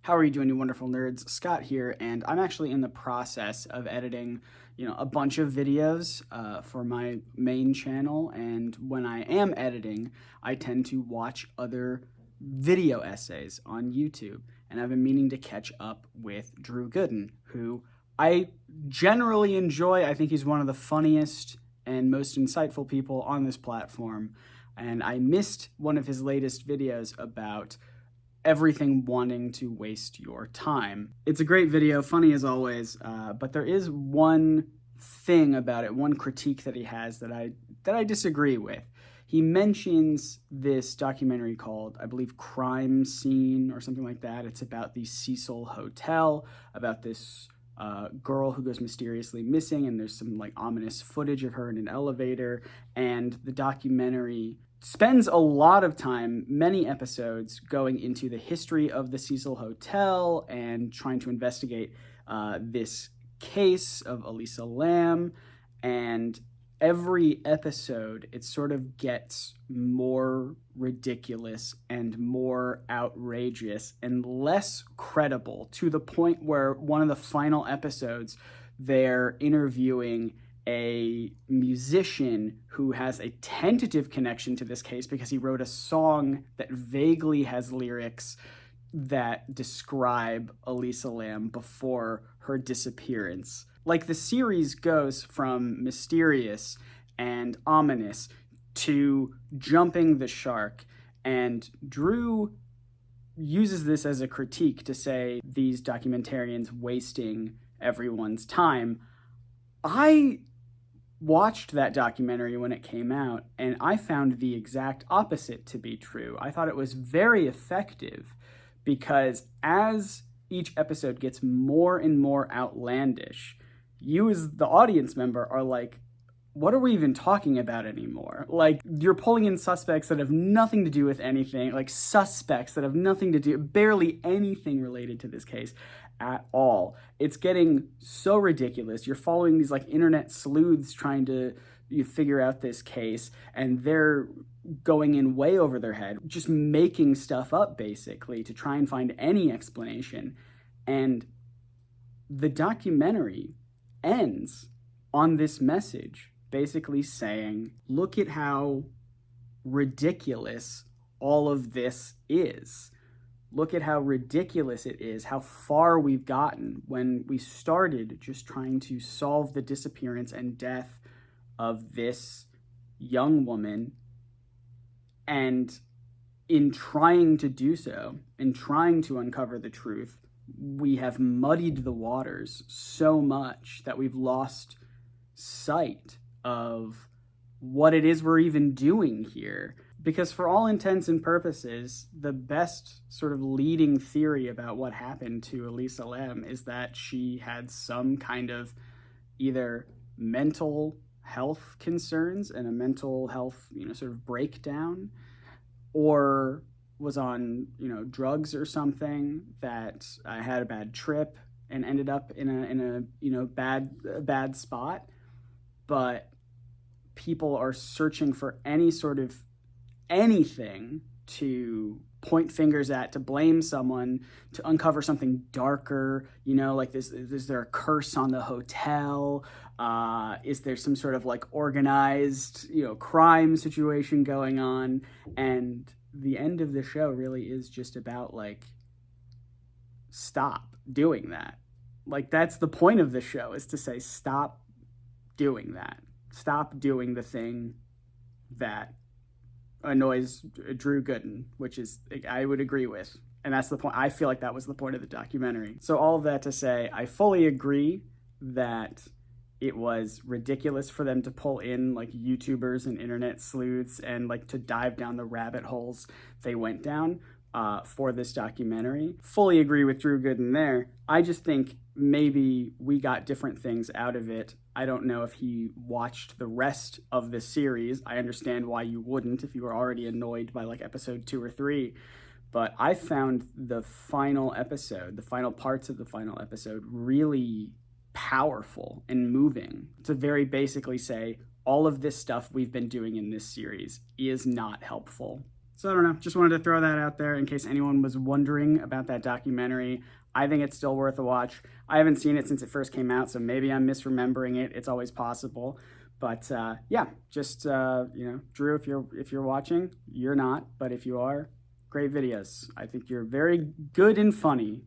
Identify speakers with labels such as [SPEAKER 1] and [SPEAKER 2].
[SPEAKER 1] How are you doing, you wonderful nerds? Scott here, and I'm actually in the process of editing, a bunch of videos for my main channel. And when I am editing, I tend to watch other video essays on YouTube. And I've been meaning to catch up with Drew Gooden, who I generally enjoy. I think he's one of the funniest and most insightful people on this platform. And I missed one of his latest videos about everything wanting to waste your time. It's a great video, funny as always, but there is one thing about it, one critique that he has that I disagree with. He mentions this documentary called, I believe, Crime Scene or something like that. It's about the Cecil Hotel, about this girl who goes mysteriously missing, and there's some like ominous footage of her in an elevator, and the documentary spends a lot of time, many episodes, going into the history of the Cecil Hotel and trying to investigate this case of Elisa Lam. And every episode, it sort of gets more ridiculous and more outrageous and less credible, to the point where one of the final episodes, they're interviewing a musician who has a tentative connection to this case because he wrote a song that vaguely has lyrics that describe Elisa Lam before her disappearance. Like, the series goes from mysterious and ominous to jumping the shark, and Drew uses this as a critique to say these documentarians wasting everyone's time. I watched that documentary when it came out, and I found the exact opposite to be true. I thought it was very effective because as each episode gets more and more outlandish, you as the audience member are like, what are we even talking about anymore? Like, you're pulling in suspects that have nothing to do with anything, like suspects that have nothing to do, barely anything related to this case at all. It's getting so ridiculous. You're following these like internet sleuths trying to figure out this case, and they're going in way over their head, just making stuff up basically to try and find any explanation. And the documentary ends on this message, basically saying, look at how ridiculous all of this is. Look at how ridiculous it is, how far we've gotten when we started just trying to solve the disappearance and death of this young woman. And in trying to do so, in trying to uncover the truth, we have muddied the waters so much that we've lost sight of what it is we're even doing here. Because for all intents and purposes, the best sort of leading theory about what happened to Elisa Lam is that she had some kind of either mental health concerns and a mental health, sort of breakdown, or was on, drugs or something, that I had a bad trip and ended up in a bad spot. But people are searching for any sort of anything to point fingers at, to blame someone, to uncover something darker, like this, is there a curse on the hotel? Is there some sort of like organized, crime situation going on? And the end of the show really is just about like, stop doing that. Like, that's the point of the show, is to say, stop doing that. Stop doing the thing that annoys Drew Gooden, which is, I would agree with. And that's the point. I feel like that was the point of the documentary. So all of that to say, I fully agree that it was ridiculous for them to pull in like YouTubers and internet sleuths and like to dive down the rabbit holes they went down for this documentary. Fully agree with Drew Gooden there. I just think maybe we got different things out of it. I don't know if he watched the rest of the series. I understand why you wouldn't if you were already annoyed by like episode 2 or 3. But I found the final episode, the final parts of the final episode, really powerful and moving to very basically say, all of this stuff we've been doing in this series is not helpful. So I don't know, just wanted to throw that out there in case anyone was wondering about that documentary. I think it's still worth a watch. I haven't seen it since it first came out, so maybe I'm misremembering it. It's always possible. But yeah, just Drew, if you're watching, you're not, but if you are, great videos. I think you're very good and funny.